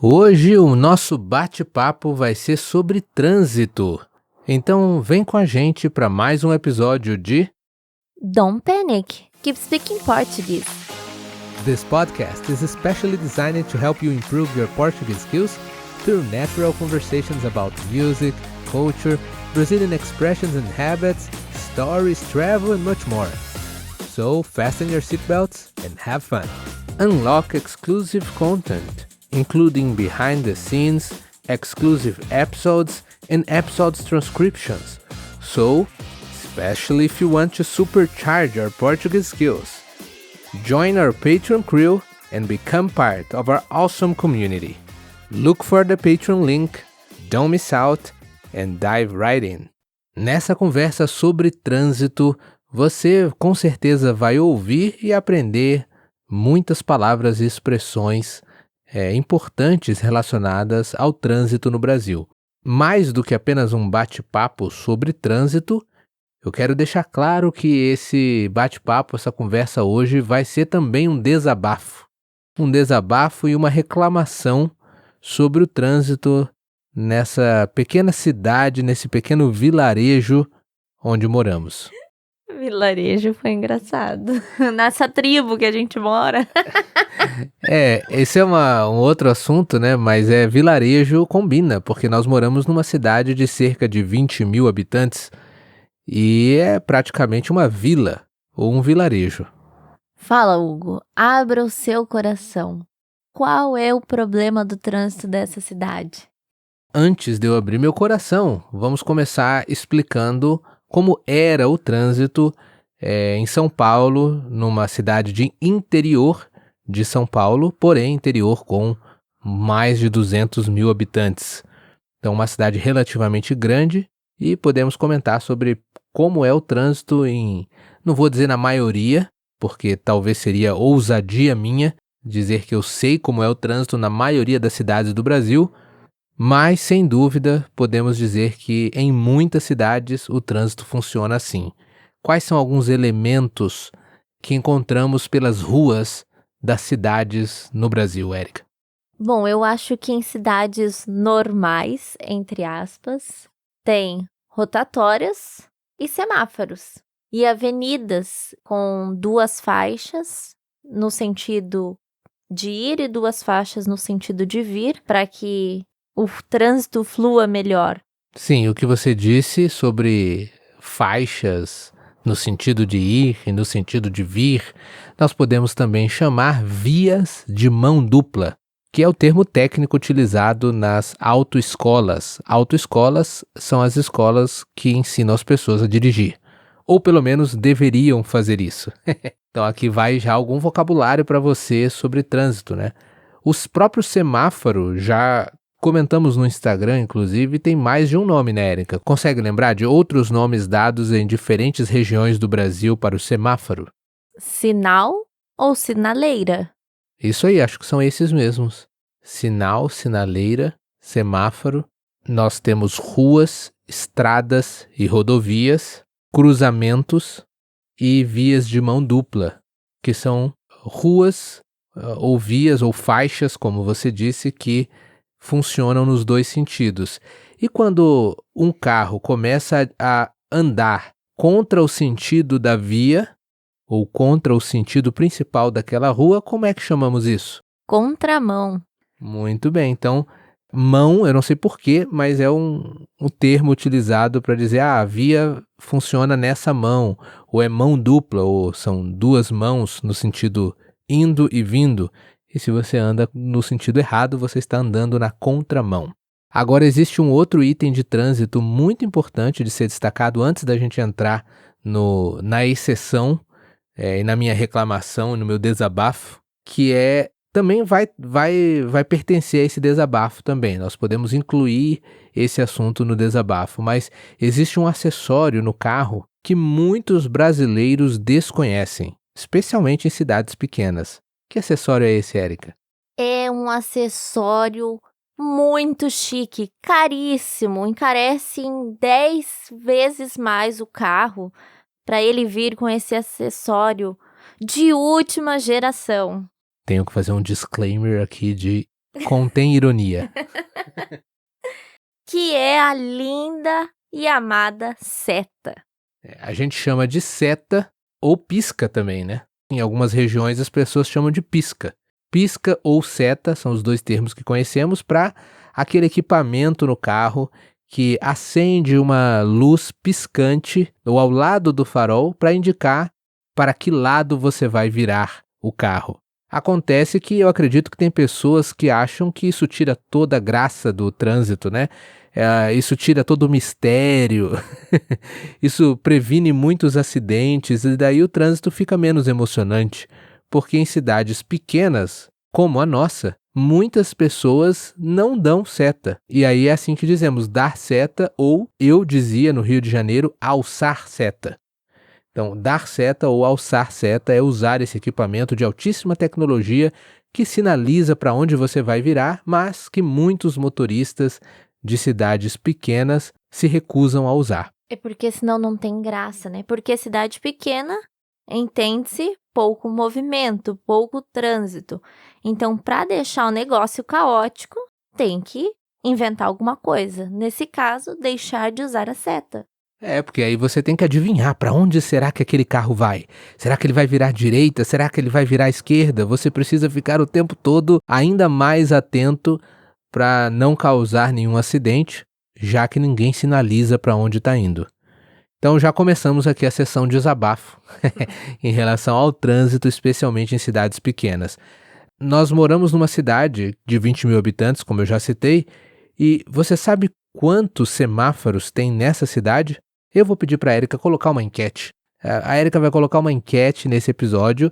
Hoje o nosso bate-papo vai ser sobre trânsito. Então vem com a gente para mais um episódio de Don't panic. Keep speaking Portuguese. This podcast is especially designed to help you improve your Portuguese skills through natural conversations about music, culture, Brazilian expressions and habits, stories, travel and much more. So fasten your seatbelts and have fun. Unlock exclusive content, including behind the scenes, exclusive episodes, and episodes transcriptions. So, especially if you want to supercharge your Portuguese skills. Join our Patreon crew and become part of our awesome community. Look for the Patreon link, don't miss out, and dive right in. Nessa conversa sobre trânsito, você com certeza vai ouvir e aprender muitas palavras e expressões importantes relacionadas ao trânsito no Brasil. Mais do que apenas um bate-papo sobre trânsito, eu quero deixar claro que esse bate-papo, essa conversa hoje vai ser também um desabafo. Um desabafo e uma reclamação sobre o trânsito nessa pequena cidade, nesse pequeno vilarejo onde moramos. Vilarejo foi engraçado. Nessa tribo que a gente mora. Esse é um outro assunto, né? Mas vilarejo combina, porque nós moramos numa cidade de cerca de 20 mil habitantes e é praticamente uma vila ou um vilarejo. Fala, Hugo. Abra o seu coração. Qual é o problema do trânsito dessa cidade? Antes de eu abrir meu coração, vamos começar explicando como era o trânsito em São Paulo, numa cidade de interior de São Paulo, porém interior com mais de 200 mil habitantes. Então, uma cidade relativamente grande e podemos comentar sobre como é o trânsito não vou dizer na maioria, porque talvez seria ousadia minha dizer que eu sei como é o trânsito na maioria das cidades do Brasil, mas, sem dúvida, podemos dizer que em muitas cidades o trânsito funciona assim. Quais são alguns elementos que encontramos pelas ruas das cidades no Brasil, Érica? Bom, eu acho que em cidades normais, entre aspas, tem rotatórias e semáforos. E avenidas com 2 faixas no sentido de ir e 2 faixas no sentido de vir, para que o trânsito flua melhor. Sim, o que você disse sobre faixas no sentido de ir e no sentido de vir, nós podemos também chamar vias de mão dupla, que é o termo técnico utilizado nas autoescolas. Autoescolas são as escolas que ensinam as pessoas a dirigir, ou pelo menos deveriam fazer isso. Então aqui vai já algum vocabulário para você sobre trânsito, né? Os próprios semáforos já comentamos no Instagram, inclusive, tem mais de um nome, né, Érica? Consegue lembrar de outros nomes dados em diferentes regiões do Brasil para o semáforo? Sinal ou sinaleira? Isso aí, acho que são esses mesmos. Sinal, sinaleira, semáforo. Nós temos ruas, estradas e rodovias, cruzamentos e vias de mão dupla, que são ruas ou vias ou faixas, como você disse, que funcionam nos dois sentidos. E quando um carro começa a andar contra o sentido da via, ou contra o sentido principal daquela rua, como é que chamamos isso? Contramão. Muito bem, então, mão, eu não sei porquê, mas é um termo utilizado para dizer, a via funciona nessa mão, ou é mão dupla, ou são 2 mãos no sentido indo e vindo. E se você anda no sentido errado, você está andando na contramão. Agora, existe um outro item de trânsito muito importante de ser destacado antes da gente entrar na exceção e na minha reclamação, no meu desabafo, que também vai pertencer a esse desabafo também. Nós podemos incluir esse assunto no desabafo, mas existe um acessório no carro que muitos brasileiros desconhecem, especialmente em cidades pequenas. Que acessório é esse, Érica? É um acessório muito chique, caríssimo, encarece em 10 vezes mais o carro para ele vir com esse acessório de última geração. Tenho que fazer um disclaimer aqui de contém ironia. Que é a linda e amada seta. A gente chama de seta ou pisca também, né? Em algumas regiões as pessoas chamam de pisca. Pisca ou seta são os dois termos que conhecemos para aquele equipamento no carro que acende uma luz piscante ou ao lado do farol para indicar para que lado você vai virar o carro. Acontece que eu acredito que tem pessoas que acham que isso tira toda a graça do trânsito, né? Isso tira todo o mistério, isso previne muitos acidentes e daí o trânsito fica menos emocionante, porque em cidades pequenas, como a nossa, muitas pessoas não dão seta. E aí é assim que dizemos, dar seta, ou eu dizia no Rio de Janeiro, alçar seta. Então, dar seta ou alçar seta é usar esse equipamento de altíssima tecnologia que sinaliza para onde você vai virar, mas que muitos motoristas de cidades pequenas se recusam a usar. É porque senão não tem graça, né? Porque cidade pequena, entende-se pouco movimento, pouco trânsito. Então, para deixar o negócio caótico, tem que inventar alguma coisa. Nesse caso, deixar de usar a seta. Porque aí você tem que adivinhar para onde será que aquele carro vai. Será que ele vai virar à direita? Será que ele vai virar à esquerda? Você precisa ficar o tempo todo ainda mais atento para não causar nenhum acidente, já que ninguém sinaliza para onde está indo. Então já começamos aqui a sessão de desabafo em relação ao trânsito, especialmente em cidades pequenas. Nós moramos numa cidade de 20 mil habitantes, como eu já citei, e você sabe quantos semáforos tem nessa cidade? Eu vou pedir para a Érica colocar uma enquete. A Érica vai colocar uma enquete nesse episódio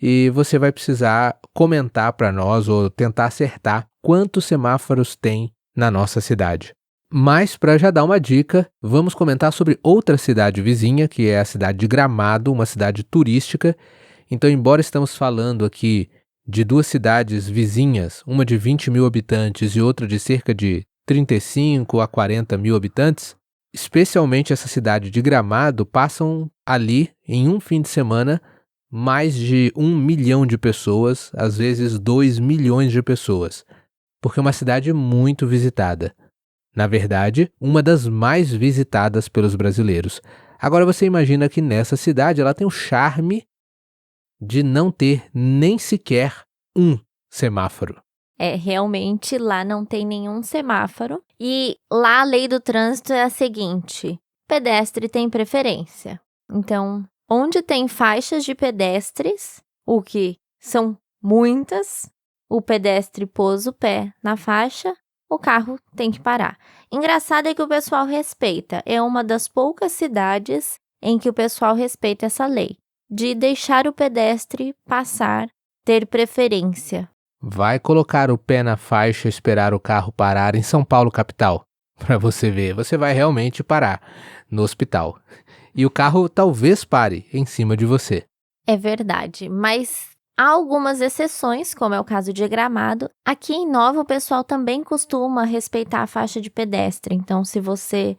e você vai precisar comentar para nós ou tentar acertar quantos semáforos tem na nossa cidade. Mas, para já dar uma dica, vamos comentar sobre outra cidade vizinha, que é a cidade de Gramado, uma cidade turística. Então, embora estamos falando aqui de duas cidades vizinhas, uma de 20 mil habitantes e outra de cerca de 35 a 40 mil habitantes, especialmente essa cidade de Gramado, passam ali, em um fim de semana, mais de 1 milhão de pessoas, às vezes 2 milhões de pessoas, porque é uma cidade muito visitada. Na verdade, uma das mais visitadas pelos brasileiros. Agora você imagina que nessa cidade ela tem o charme de não ter nem sequer um semáforo. Realmente lá não tem nenhum semáforo. E lá a lei do trânsito é a seguinte: pedestre tem preferência. Então, onde tem faixas de pedestres, o que são muitas, o pedestre pôs o pé na faixa, o carro tem que parar. Engraçado é que o pessoal respeita. É uma das poucas cidades em que o pessoal respeita essa lei, de deixar o pedestre passar, ter preferência. Vai colocar o pé na faixa e esperar o carro parar em São Paulo, capital, para você ver. Você vai realmente parar no hospital. E o carro talvez pare em cima de você. É verdade, mas há algumas exceções, como é o caso de Gramado. Aqui em Nova, o pessoal também costuma respeitar a faixa de pedestre. Então, se você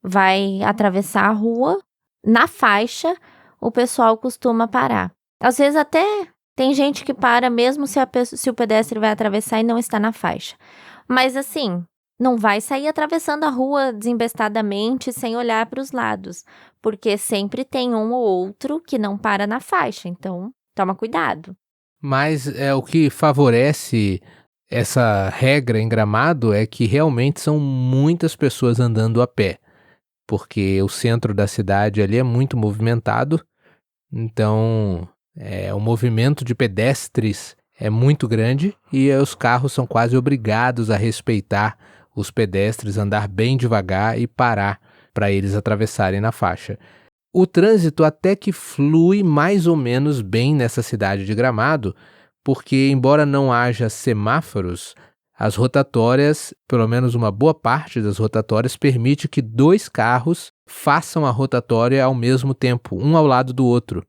vai atravessar a rua, na faixa, o pessoal costuma parar. Às vezes até tem gente que para mesmo se o pedestre vai atravessar e não está na faixa. Mas assim, não vai sair atravessando a rua desembestadamente sem olhar para os lados, porque sempre tem um ou outro que não para na faixa, então toma cuidado. Mas o que favorece essa regra em Gramado é que realmente são muitas pessoas andando a pé, porque o centro da cidade ali é muito movimentado, então o movimento de pedestres é muito grande e os carros são quase obrigados a respeitar os pedestres, andar bem devagar e parar para eles atravessarem na faixa. O trânsito até que flui mais ou menos bem nessa cidade de Gramado, porque embora não haja semáforos, as rotatórias, pelo menos uma boa parte das rotatórias, permite que 2 carros façam a rotatória ao mesmo tempo, um ao lado do outro.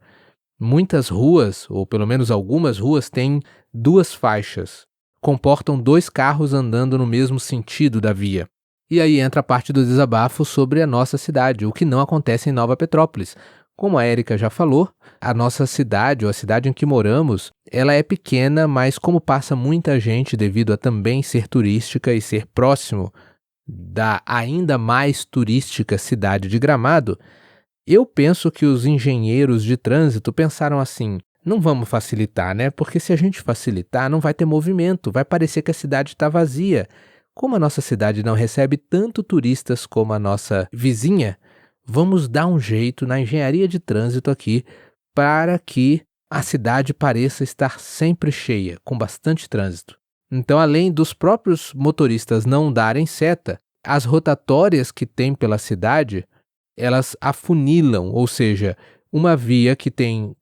Muitas ruas, ou pelo menos algumas ruas, têm 2 faixas, comportam 2 carros andando no mesmo sentido da via. E aí entra a parte do desabafo sobre a nossa cidade, o que não acontece em Nova Petrópolis. Como a Érica já falou, a nossa cidade, ou a cidade em que moramos, ela é pequena, mas como passa muita gente devido a também ser turística e ser próximo da ainda mais turística cidade de Gramado, eu penso que os engenheiros de trânsito pensaram assim: não vamos facilitar, né? Porque se a gente facilitar, não vai ter movimento, vai parecer que a cidade está vazia. Como a nossa cidade não recebe tanto turistas como a nossa vizinha, vamos dar um jeito na engenharia de trânsito aqui para que a cidade pareça estar sempre cheia, com bastante trânsito. Então, além dos próprios motoristas não darem seta, as rotatórias que tem pela cidade, elas afunilam, ou seja, uma via que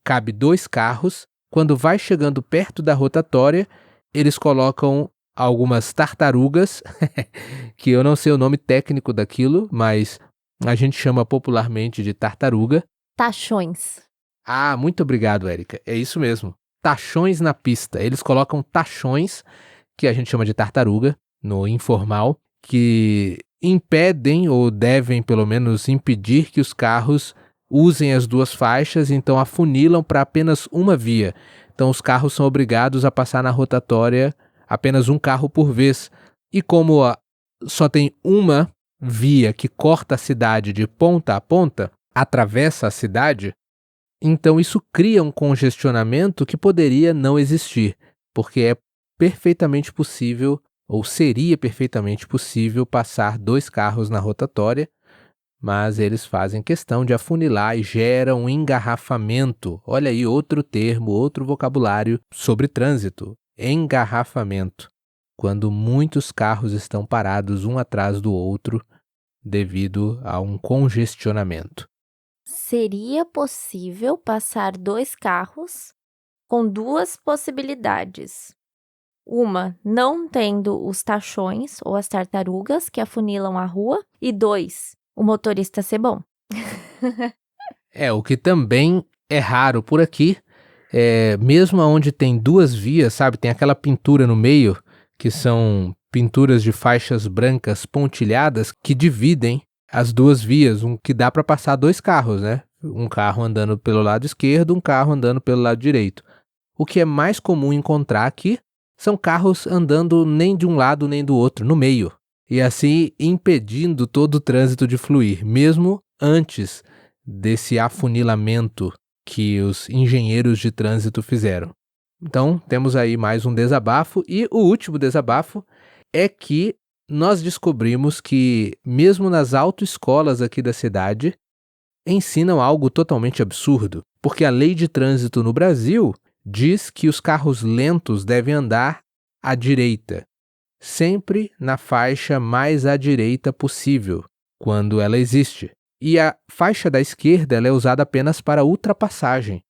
cabe 2 carros, quando vai chegando perto da rotatória, eles colocam algumas tartarugas, que eu não sei o nome técnico daquilo, mas a gente chama popularmente de tartaruga. Tachões. Ah, muito obrigado, Érica. É isso mesmo. Tachões na pista. Eles colocam tachões, que a gente chama de tartaruga, no informal, que impedem ou devem pelo menos impedir que os carros usem as 2 faixas, então afunilam para apenas uma via. Então os carros são obrigados a passar na rotatória apenas um carro por vez. E como só tem uma via que corta a cidade de ponta a ponta, atravessa a cidade, então isso cria um congestionamento que poderia não existir, porque é perfeitamente possível, ou seria perfeitamente possível, passar 2 carros na rotatória, mas eles fazem questão de afunilar e geram um engarrafamento. Olha aí outro termo, outro vocabulário sobre trânsito: engarrafamento. Quando muitos carros estão parados um atrás do outro devido a um congestionamento. Seria possível passar 2 carros com 2 possibilidades. Uma, não tendo os tachões ou as tartarugas que afunilam a rua. E 2, o motorista ser bom. O que também é raro por aqui, mesmo onde tem 2 vias, sabe, tem aquela pintura no meio, que são pinturas de faixas brancas pontilhadas que dividem as 2 vias, que dá para passar 2 carros, né? Um carro andando pelo lado esquerdo, um carro andando pelo lado direito. O que é mais comum encontrar aqui são carros andando nem de um lado nem do outro, no meio, e assim impedindo todo o trânsito de fluir, mesmo antes desse afunilamento que os engenheiros de trânsito fizeram. Então, temos aí mais um desabafo, e o último desabafo é que nós descobrimos que, mesmo nas autoescolas aqui da cidade, ensinam algo totalmente absurdo, porque a lei de trânsito no Brasil diz que os carros lentos devem andar à direita, sempre na faixa mais à direita possível, quando ela existe. E a faixa da esquerda ela é usada apenas para ultrapassagem.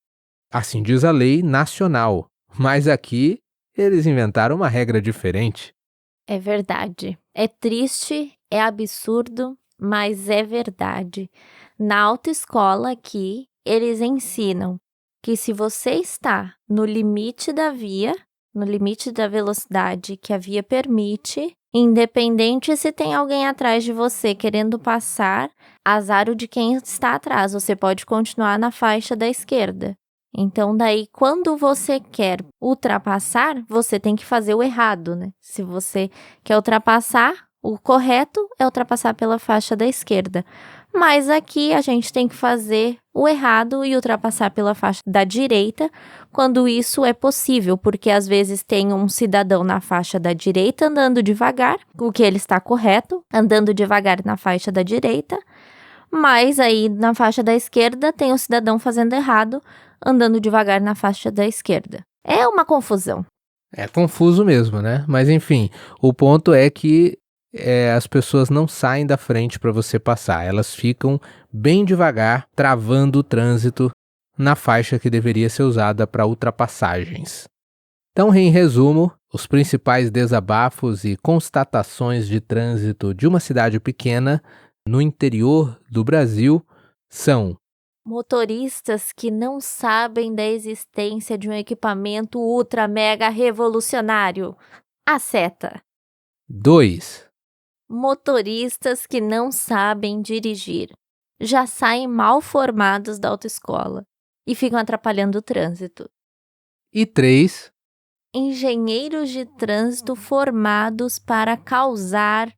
Assim diz a lei nacional, mas aqui eles inventaram uma regra diferente. É verdade. É triste, é absurdo, mas é verdade. Na autoescola aqui, eles ensinam que se você está no limite da via, no limite da velocidade que a via permite, independente se tem alguém atrás de você querendo passar, azar o de quem está atrás, você pode continuar na faixa da esquerda. Então, daí, quando você quer ultrapassar, você tem que fazer o errado, né? Se você quer ultrapassar, o correto é ultrapassar pela faixa da esquerda. Mas aqui a gente tem que fazer o errado e ultrapassar pela faixa da direita, quando isso é possível, porque às vezes tem um cidadão na faixa da direita andando devagar, o que ele está correto, andando devagar na faixa da direita, mas aí na faixa da esquerda tem o cidadão fazendo errado, andando devagar na faixa da esquerda. É uma confusão. É confuso mesmo, né? Mas enfim, o ponto é que as pessoas não saem da frente para você passar. Elas ficam bem devagar, travando o trânsito na faixa que deveria ser usada para ultrapassagens. Então, em resumo, os principais desabafos e constatações de trânsito de uma cidade pequena no interior do Brasil são: motoristas que não sabem da existência de um equipamento ultra mega revolucionário. A seta. 2. Motoristas que não sabem dirigir. já saem mal formados da autoescola e ficam atrapalhando o trânsito. E 3. Engenheiros de trânsito formados para causar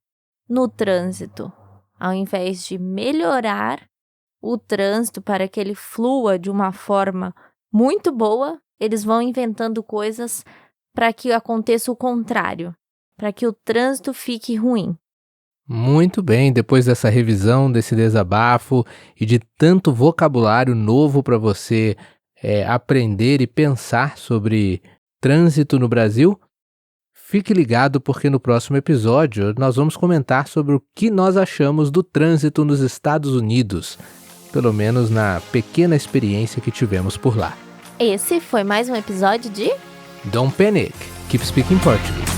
no trânsito. Ao invés de melhorar o trânsito para que ele flua de uma forma muito boa, eles vão inventando coisas para que aconteça o contrário, para que o trânsito fique ruim. Muito bem, depois dessa revisão, desse desabafo e de tanto vocabulário novo para você aprender e pensar sobre trânsito no Brasil, fique ligado porque no próximo episódio nós vamos comentar sobre o que nós achamos do trânsito nos Estados Unidos, pelo menos na pequena experiência que tivemos por lá. Esse foi mais um episódio de Don't panic, keep speaking Portuguese.